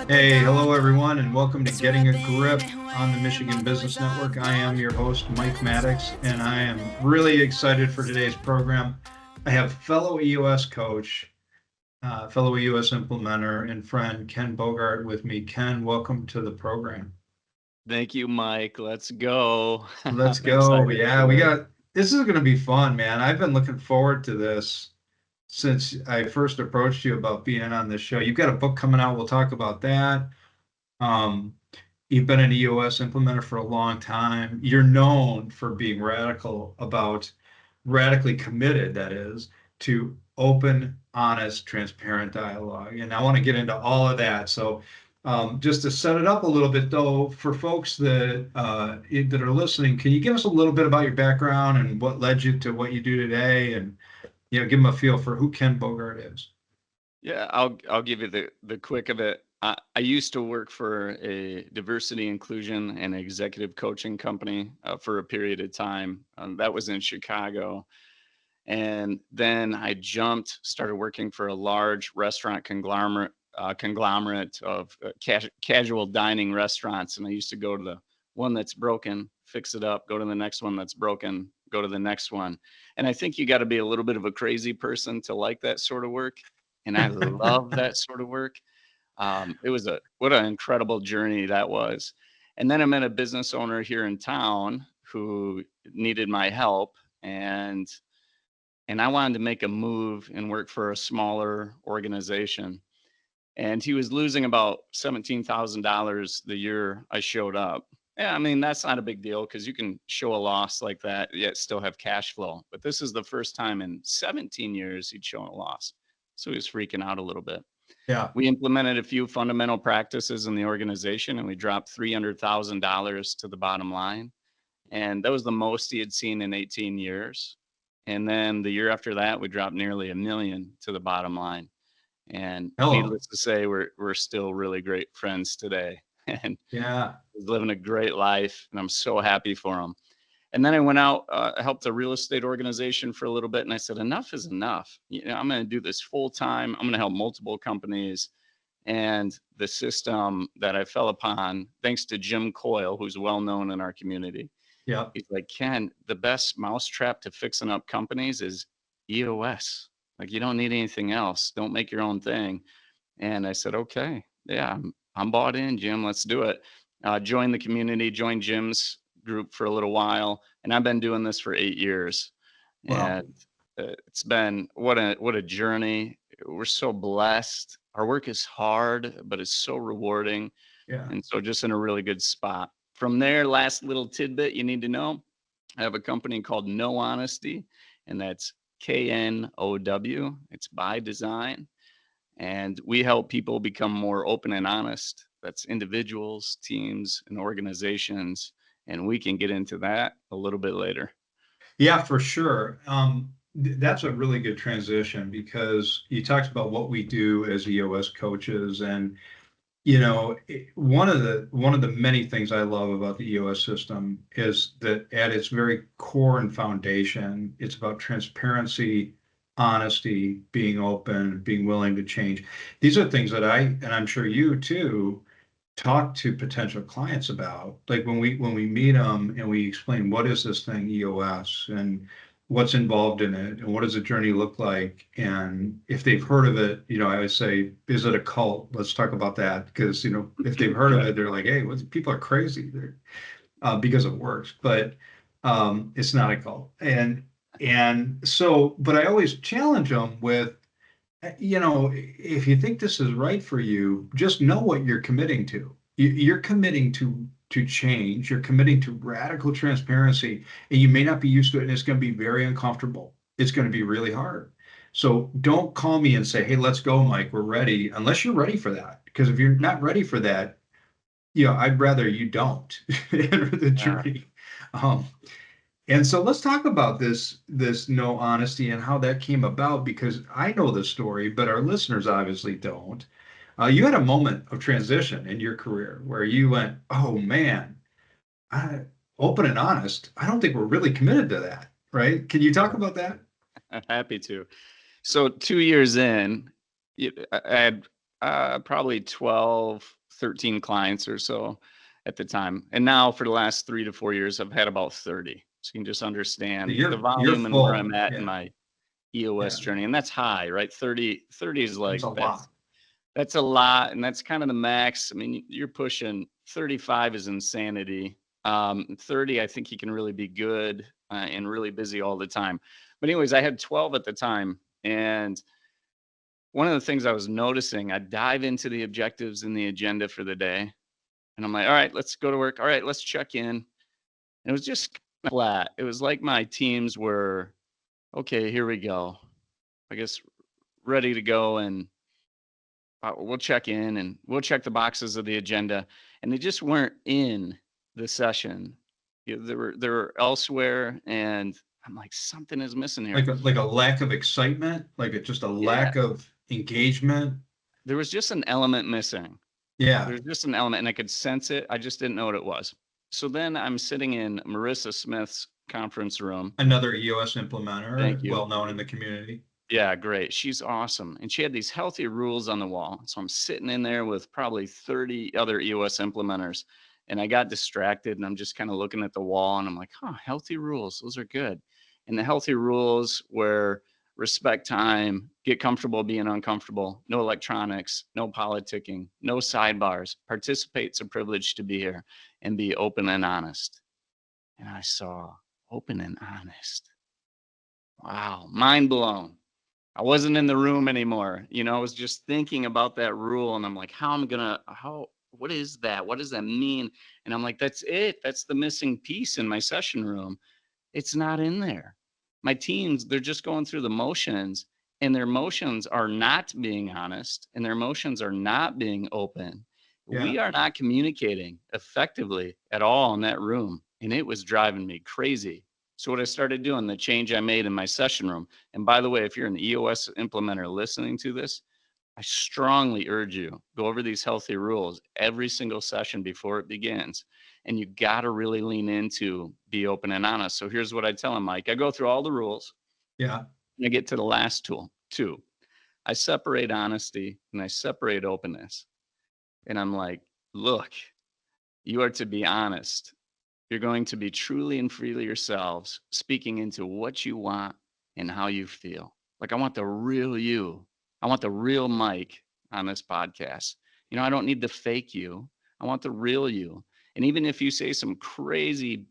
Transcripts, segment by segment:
Hey, hello everyone, and welcome to Getting a Grip on the Michigan Business Network. I am your host, Mike Maddox, and I am really excited for today's program. I have fellow EOS coach, fellow EOS implementer, and friend Ken Bogard with me. Ken, welcome to the program. Thank you, Mike. Let's go. Let's I'm go. excited Yeah, for this. this is going to be fun, man. I've been looking forward to this since I first approached you about being on this show. You've got a book coming out. We'll talk about that. Um, you've been an EOS implementer for a long time. You're known for being radically committed, that is, to open, honest, transparent dialogue. And I want to get into all of that. So, just to set it up a little bit, though, for folks that are listening, can you give us a little bit about your background and what led you to what you do today, and give them a feel for who Ken Bogart is? Yeah, I'll give you the quick of it. I used to work for a diversity, inclusion, and executive coaching company for a period of time. That was in Chicago. And then I started working for a large restaurant conglomerate of casual dining restaurants. And I used to go to the one that's broken, fix it up, go to the next one that's broken, go to the next one. And I think you got to be a little bit of a crazy person to like that sort of work. And I love that sort of work. It was what an incredible journey that was. And then I met a business owner here in town who needed my help. And I wanted to make a move and work for a smaller organization. And he was losing about $17,000 the year I showed up. Yeah, I mean, that's not a big deal because you can show a loss like that, yet still have cash flow. But this is the first time in 17 years he'd shown a loss. So he was freaking out a little bit. Yeah. We implemented a few fundamental practices in the organization and we dropped $300,000 to the bottom line. And that was the most he had seen in 18 years. And then the year after that, we dropped nearly $1 million to the bottom line. And Hello. needless to say, we're still really great friends today. And Yeah. he's living a great life, and I'm so happy for him. And then I went out, helped a real estate organization for a little bit, and I said, enough is enough. I'm going to do this full time. I'm going to help multiple companies. And the system that I fell upon, thanks to Jim Coyle, who's well known in our community, Yeah. he's like, Ken, the best mousetrap to fixing up companies is EOS. Like, you don't need anything else. Don't make your own thing. And I said, okay, yeah, I'm bought in, Jim. Let's do it. Joined the community, joined Jim's group for a little while, and I've been doing this for 8 years. Wow. And it's been what a journey. We're so blessed. Our work is hard, but it's so rewarding, Yeah. and so just in a really good spot. From there, last little tidbit you need to know, I have a company called No Honesty, and that's KNOW. It's by design. And we help people become more open and honest. That's individuals, teams, and organizations. And we can get into that a little bit later. Yeah, for sure. That's a really good transition because you talked about what we do as EOS coaches, and one of the many things I love about the EOS system is that at its very core and foundation, it's about transparency, honesty, being open, being willing to change. These are things that and I'm sure you too, talk to potential clients about, like when we meet them and we explain what is this thing EOS and what's involved in it and what does the journey look like, and if they've heard of it, I would say, is it a cult? Let's talk about that, because if they've heard of it, they're like, hey, people are crazy. They're because it works, but it's not a cult. And so, but I always challenge them with, if you think this is right for you, just know what you're committing to. You're committing to change. You're committing to radical transparency, and you may not be used to it, and it's going to be very uncomfortable. It's going to be really hard. So don't call me and say, "Hey, let's go, Mike. We're ready," unless you're ready for that. Because if you're not ready for that, I'd rather you don't enter the Yeah. journey. Um, and so let's talk about this no honesty and how that came about, because I know the story, but our listeners obviously don't. You had a moment of transition in your career where you went, "Oh man, I, open and honest. I don't think we're really committed to that." Right? Can you talk about that? Happy to. So 2 years in, I Probably 12, 13 clients or so at the time. And now for the last 3 to 4 years, I've had about 30. So you can just understand the You're volume and where full. I'm at in Yeah. my EOS Yeah. journey. And that's high, right? 30 is That's like, a lot. that's a lot. And that's kind of the max. I mean, you're pushing 35 is insanity. 30, I think he can really be good and really busy all the time. But anyways, I had 12 at the time. And one of the things I was noticing, I dive into the objectives and the agenda for the day. And I'm like, all right, let's go to work. All right, let's check in. And it was just flat. It was like my teams were, okay, here we go. I guess ready to go. And we'll check in and we'll check the boxes of the agenda. And they just weren't in the session. They were elsewhere. And I'm like, something is missing here. Like a lack of excitement, just a Yeah. lack of engagement. There was just an element missing. Yeah. There's just an element and I could sense it. I just didn't know what it was. So then I'm sitting in Marissa Smith's conference room. Another EOS Thank implementer, you. well known in the community. Yeah, great. She's awesome. And she had these healthy rules on the wall. So I'm sitting in there with probably 30 other EOS implementers. And I got distracted and I'm just kind of looking at the wall and I'm like, healthy rules. Those are good. And the healthy rules were respect time, get comfortable being uncomfortable, no electronics, no politicking, no sidebars, participate. It's a privilege to be here, and be open and honest. And I saw open and honest. Wow, mind blown. I wasn't in the room anymore. I was just thinking about that rule and I'm like, what is that? What does that mean? And I'm like, that's it. That's the missing piece in my session room. It's not in there. My teams, they're just going through the motions and their motions are not being honest and their motions are not being open. Yeah. We are not communicating effectively at all in that room. And it was driving me crazy. So what I started doing, the change I made in my session room, and by the way, if you're an EOS implementer listening to this, I strongly urge you, go over these healthy rules every single session before it begins. And you got to really lean into be open and honest. So here's what I tell him, Mike. I go through all the rules. Yeah. And I get to the last tool, 2. I separate honesty and I separate openness. And I'm like, look, you are to be honest. You're going to be truly and freely yourselves, speaking into what you want and how you feel. Like, I want the real you. I want the real Mike on this podcast. I don't need the fake you. I want the real you. And even if you say some crazy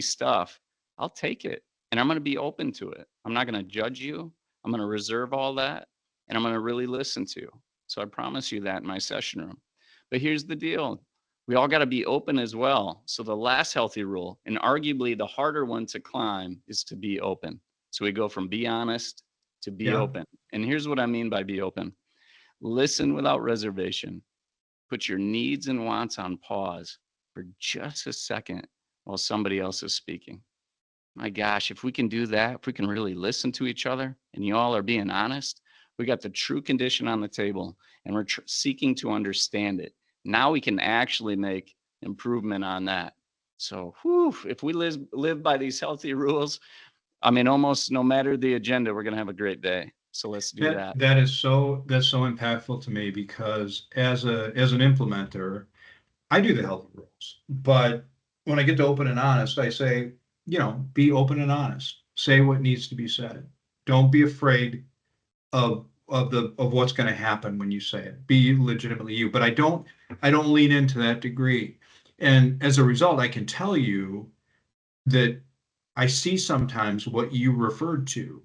stuff, I'll take it. And I'm going to be open to it. I'm not going to judge you. I'm going to reserve all that. And I'm going to really listen to you. So I promise you that in my session room. But here's the deal. We all got to be open as well. So the last healthy rule, and arguably the harder one to climb, is to be open. So we go from be honest to be open. And here's what I mean by be open. Listen without reservation. Put your needs and wants on pause for just a second while somebody else is speaking. My gosh, if we can do that, if we can really listen to each other and you all are being honest, we got the true condition on the table and we're seeking to understand it. Now we can actually make improvement on that. So if we live by these healthy rules, I mean, almost no matter the agenda, we're going to have a great day. So let's do that. That's so impactful to me because as an implementer, I do the healthy rules. But when I get to open and honest, I say, be open and honest. Say what needs to be said. Don't be afraid of what's going to happen when you say it. Be legitimately you. But I don't lean into that degree. And as a result, I can tell you that I see sometimes what you referred to,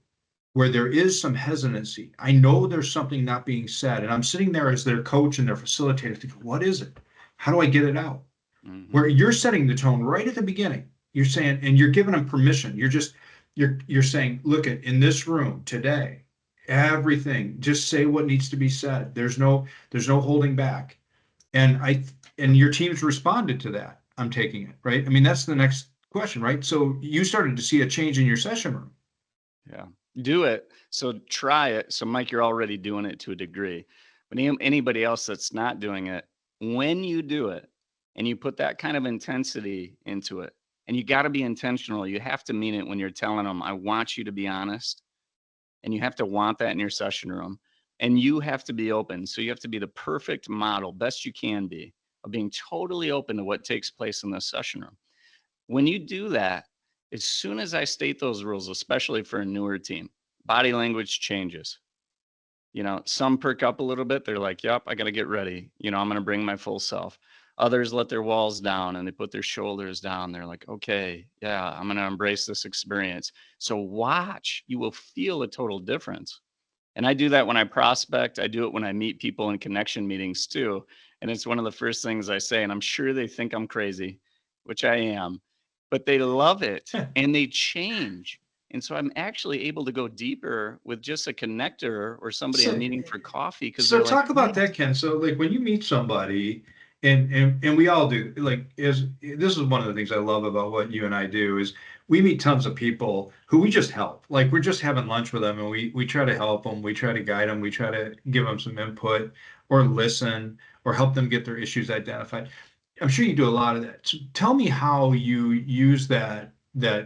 where there is some hesitancy. I know there's something not being said, and I'm sitting there as their coach and their facilitator thinking, what is it? How do I get it out? Mm-hmm. Where you're setting the tone right at the beginning. You're saying, and you're giving them permission. You're saying, look, in this room today, everything, just say what needs to be said. There's no holding back. And your team's responded to that. I'm taking it, right? I mean, that's the next question, right? So you started to see a change in your session room. Yeah, do it. So try it. So Mike, you're already doing it to a degree, but anybody else that's not doing it, when you do it and you put that kind of intensity into it, and you got to be intentional, you have to mean it when you're telling them, I want you to be honest. And you have to want that in your session room. And you have to be open. So you have to be the perfect model, best you can be, of being totally open to what takes place in the session room. When you do that, as soon as I state those rules, especially for a newer team, body language changes. Some perk up a little bit. They're like, yep, I got to get ready. I'm going to bring my full self. Others let their walls down and they put their shoulders down. They're like, okay, yeah, I'm going to embrace this experience. So watch, you will feel a total difference. And I do that when I prospect. I do it when I meet people in connection meetings too. And it's one of the first things I say. And I'm sure they think I'm crazy, which I am, but they love it and they change. And so I'm actually able to go deeper with just a connector or somebody I'm So, meeting for coffee because so they're like, talk about yes. that, Ken. So like when you meet somebody, and we all do, like, is this is one of the things I love about what you and I do is we meet tons of people who we just help. Like we're just having lunch with them and we try to help them, we try to guide them, we try to give them some input or listen or help them get their issues identified. I'm sure you do a lot of that. So tell me how you use that,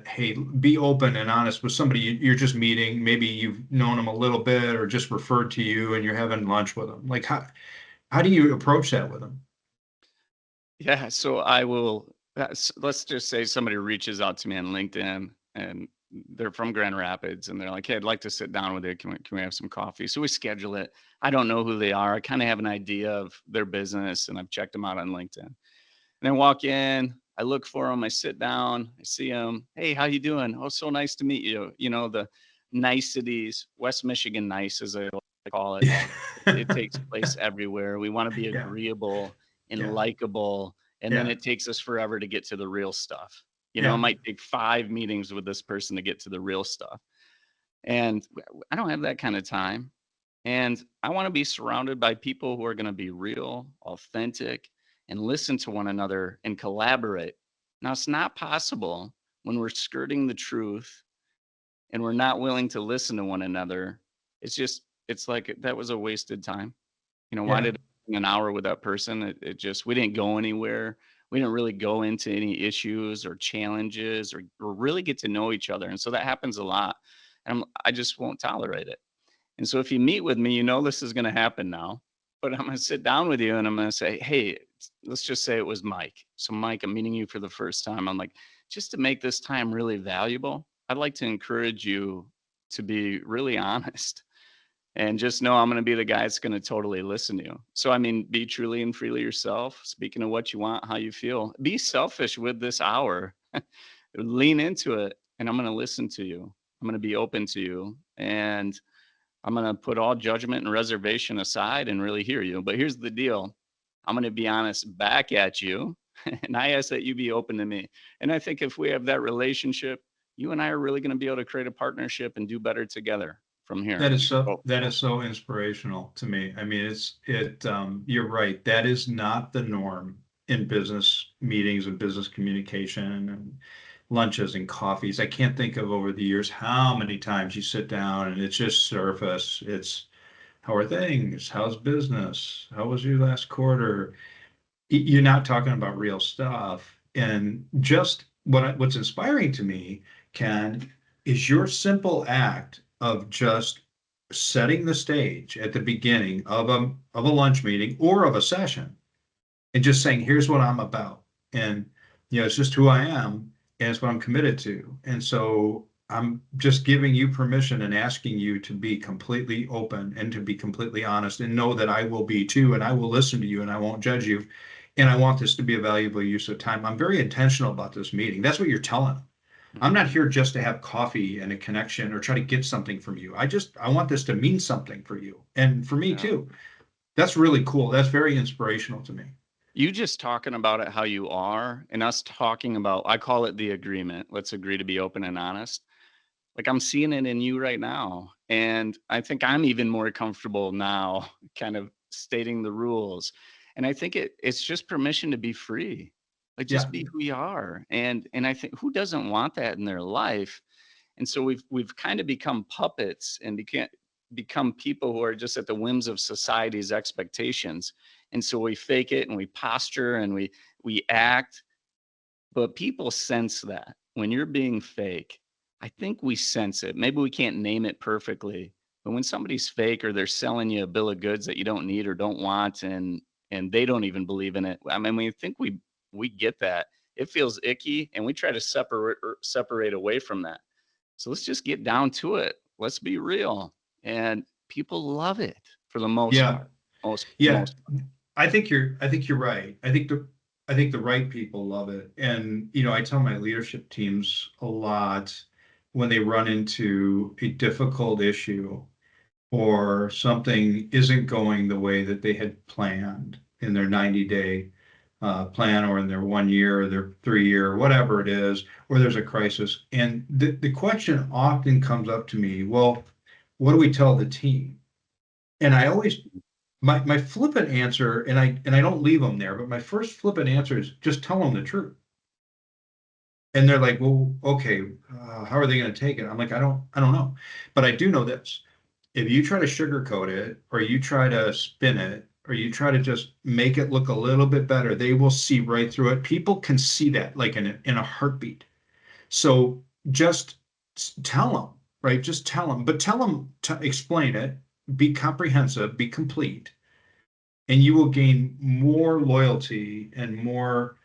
hey, be open and honest with somebody you're just meeting. Maybe you've known them a little bit or just referred to you and you're having lunch with them. Like how do you approach that with them? Yeah. So I will, let's just say somebody reaches out to me on LinkedIn and they're from Grand Rapids and they're like, hey, I'd like to sit down with you. Can we have some coffee? So we schedule it. I don't know who they are. I kind of have an idea of their business and I've checked them out on LinkedIn. And I walk in, I look for them, I sit down, I see them. Hey, how you doing? Oh, so nice to meet you. The niceties, West Michigan nice, as I like to call it. Yeah. It takes place everywhere. We want to be Yeah. agreeable and Yeah. likable. And then Yeah. it takes us forever to get to the real stuff. It Yeah. might take 5 meetings with this person to get to the real stuff. And I don't have that kind of time. And I want to be surrounded by people who are going to be real, authentic, and listen to one another and collaborate. Now, it's not possible when we're skirting the truth and we're not willing to listen to one another. It's like that was a wasted time. Why Yeah. did I spend an hour with that person? We didn't go anywhere. We didn't really go into any issues or challenges or really get to know each other. And so that happens a lot. And I just won't tolerate it. And so if you meet with me, this is going to happen now, but I'm going to sit down with you and I'm going to say, hey, let's just say it was Mike. So, Mike, I'm meeting you for the first time. I'm like, just to make this time really valuable, I'd like to encourage you to be really honest and just know I'm going to be the guy that's going to totally listen to you. So, I mean, be truly and freely yourself, speaking of what you want, how you feel. Be selfish with this hour, lean into it, and I'm going to listen to you. I'm going to be open to you. And I'm going to put all judgment and reservation aside and really hear you. But here's the deal. I'm going to be honest back at you. And I ask that you be open to me. And I think if we have that relationship, you and I are really going to be able to create a partnership and do better together from here. Oh, That is so inspirational to me. I mean, you're right. That is not the norm in business meetings and business communication and lunches and coffees. I can't think of over the years how many times you sit down and it's just surface. It's how are things? How's business? How was your last quarter? You're not talking about real stuff. And just what's inspiring to me, Ken, is your simple act of just setting the stage at the beginning of a lunch meeting or of a session and just saying, here's what I'm about. And it's just who I am and it's what I'm committed to. And so I'm just giving you permission and asking you to be completely open and to be completely honest and know that I will be too, and I will listen to you and I won't judge you. And I want this to be a valuable use of time. I'm very intentional about this meeting. That's what you're telling them. I'm mhm. not here just to have coffee and a connection or try to get something from you. I want this to mean something for you and for me Yeah. too. That's really cool. That's very inspirational to me. You just talking about it how you are, and us talking about, I call it the agreement. Let's agree to be open and honest. Like I'm seeing it in you right now. And I think I'm even more comfortable now, kind of stating the rules. And I think it's just permission to be free. Like just Yeah. be who you are. And I think who doesn't want that in their life? And so we've kind of become puppets and become people who are just at the whims of society's expectations. And so we fake it and we posture and we act, but people sense that when you're being fake. I think we sense it. Maybe we can't name it perfectly, But when somebody's fake or they're selling you a bill of goods that you don't need or don't want, and they don't even believe in it, I mean, we think we get that. It feels icky, and we try to separate away from that. So let's just get down to it. Let's be real, and people love it for the most Yeah. part. Most. Yeah. I think you're right. I think the right people love it. And, I tell my leadership teams a lot when they run into a difficult issue or something isn't going the way that they had planned in their 90-day plan, or in their 1 year or their 3 year, or whatever it is, or there's a crisis. And the question often comes up to me, well, what do we tell the team? And I always, my flippant answer, and I don't leave them there, but my first flippant answer is just tell them the truth. And they're like, well, okay, how are they going to take it? I'm like, I don't know, but I do know this: if you try to sugarcoat it, or you try to spin it, or you try to just make it look a little bit better, they will see right through it. People can see that like in a heartbeat. So just tell them, right? Just tell them, but tell them to explain it, be comprehensive, be complete, and you will gain more loyalty and more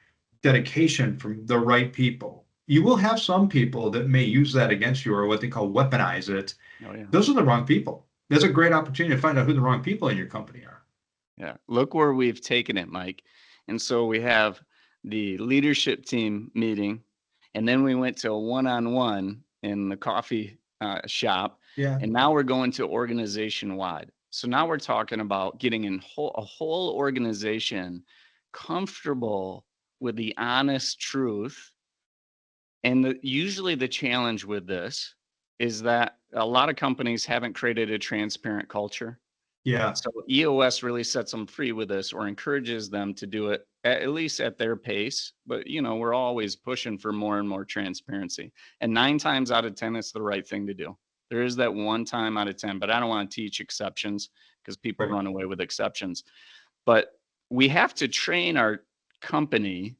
dedication from the right people. You will have some people that may use that against you, or what they call weaponize it. Oh yeah. Those are the wrong people. There's a great opportunity to find out who the wrong people in your company are. Yeah. Look where we've taken it, Mike. And so we have the leadership team meeting, and then we went to a one-on-one in the coffee shop, Yeah. and now we're going to organization wide. So now we're talking about getting a whole organization comfortable with the honest truth. And usually the challenge with this is that a lot of companies haven't created a transparent culture. Yeah. So EOS really sets them free with this, or encourages them to do it at least at their pace. But we're always pushing for more and more transparency. And 9 times out of 10, it's the right thing to do. There is that 1 time out of 10, but I don't want to teach exceptions because people Right. run away with exceptions. But we have to train our company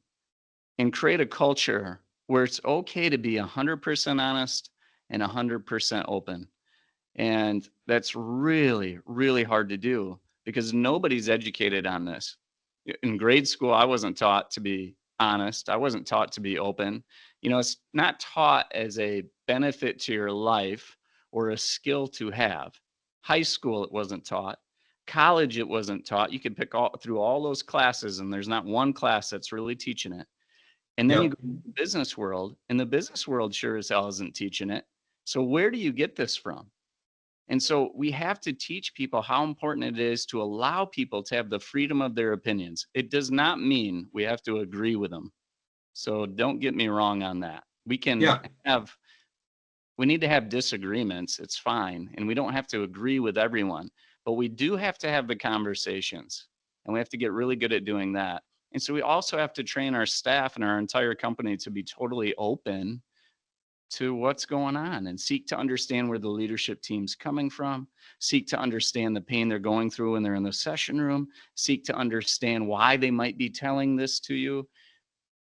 and create a culture where it's okay to be 100% honest and 100% open. And that's really, really hard to do because nobody's educated on this. In grade school, I wasn't taught to be honest. I wasn't taught to be open. It's not taught as a benefit to your life or a skill to have. High school, it wasn't taught. College, it wasn't taught. You could pick through all those classes, and there's not one class that's really teaching it. And then you Yep. go to the business world, and the business world sure as hell isn't teaching it. So where do you get this from? And so we have to teach people how important it is to allow people to have the freedom of their opinions. It does not mean we have to agree with them. So don't get me wrong on that. Yeah. We need to have disagreements. It's fine. And we don't have to agree with everyone, but we do have to have the conversations, and we have to get really good at doing that. And so we also have to train our staff and our entire company to be totally open to what's going on and seek to understand where the leadership team's coming from, seek to understand the pain they're going through when they're in the session room, seek to understand why they might be telling this to you.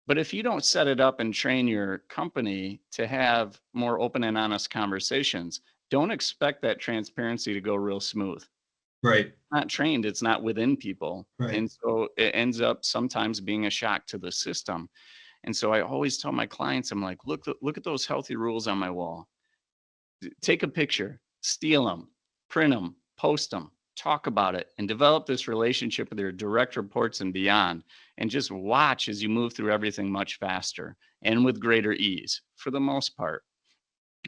But if you don't set it up and train your company to have more open and honest conversations, don't expect that transparency to go real smooth. Right. Not trained, it's not within people. Right. And so it ends up sometimes being a shock to the system. And so I always tell my clients, I'm like, look at those healthy rules on my wall. Take a picture, steal them, print them, post them, talk about it, and develop this relationship with your direct reports and beyond. And just watch as you move through everything much faster and with greater ease for the most part.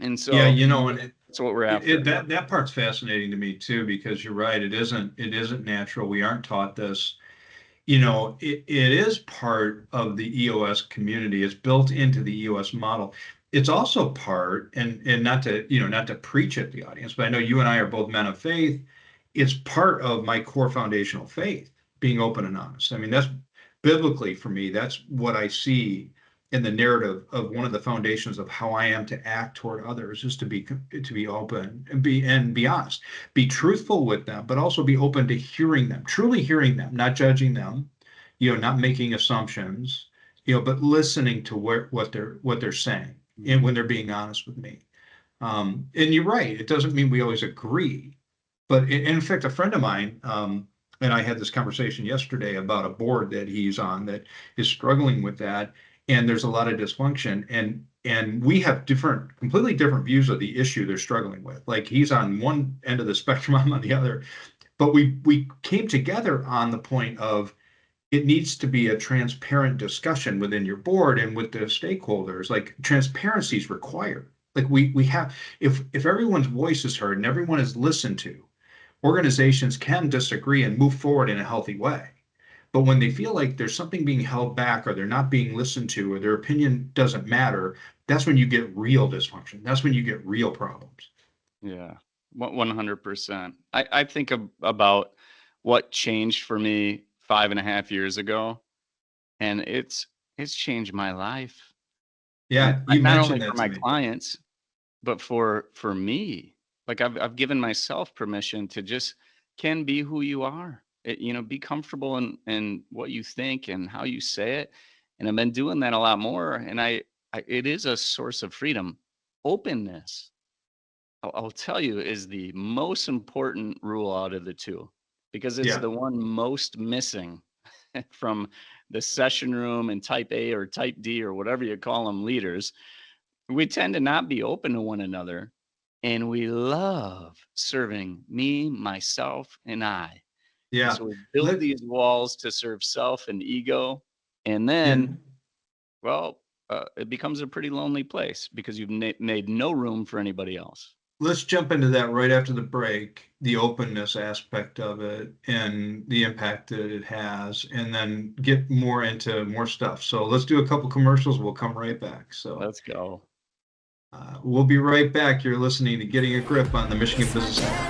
And Yeah. so And that's what we're after. that part's fascinating to me too, because you're right. It isn't natural. We aren't taught this. It is part of the EOS community. It's built into the EOS model. It's also part, and not to preach at the audience, but I know you and I are both men of faith. It's part of my core foundational faith, being open and honest. I mean, that's biblically for me, that's what I see in the narrative of one of the foundations of how I am to act toward others, is to be open and be honest, be truthful with them, but also be open to hearing them, truly hearing them, not judging them, not making assumptions, but listening to what they're saying, and Mhm. when they're being honest with me. And you're right, it doesn't mean we always agree, But in fact, a friend of mine, and I had this conversation yesterday about a board that he's on that is struggling with that, and there's a lot of dysfunction, and we have completely different views of the issue they're struggling with. Like he's on one end of the spectrum, I'm on the other. But we came together on the point of it needs to be a transparent discussion within your board and with the stakeholders. Like transparency is required. Like we have, if everyone's voice is heard and everyone is listened to, organizations can disagree and move forward in a healthy way. But when they feel like there's something being held back or they're not being listened to or their opinion doesn't matter, that's when you get real dysfunction. That's when you get real problems. Yeah, 100%. I think about what changed for me 5.5 years ago, and it's changed my life. Yeah, you Not only mentioned for that to my me. clients, but for me. Like I've given myself permission to just can be who you are. Be comfortable in what you think and how you say it. And I've been doing that a lot more. And it is a source of freedom. Openness, I'll tell you, is the most important rule out of the two because it's Yeah, the one most missing from the session room and type A or type D or whatever you call them leaders. We tend to not be open to one another, and we love serving me, myself, and I. And yeah. so we build Let these walls to serve self and ego. And then, and well, it becomes a pretty lonely place because you've made no room for anybody else. let's jump into that right after the break, the openness aspect of it and the impact that it has, and then get more into more stuff. So let's do a couple commercials. We'll come right back. So Let's go. we'll be right back. You're listening to Getting a Grip on the Michigan Business Hour.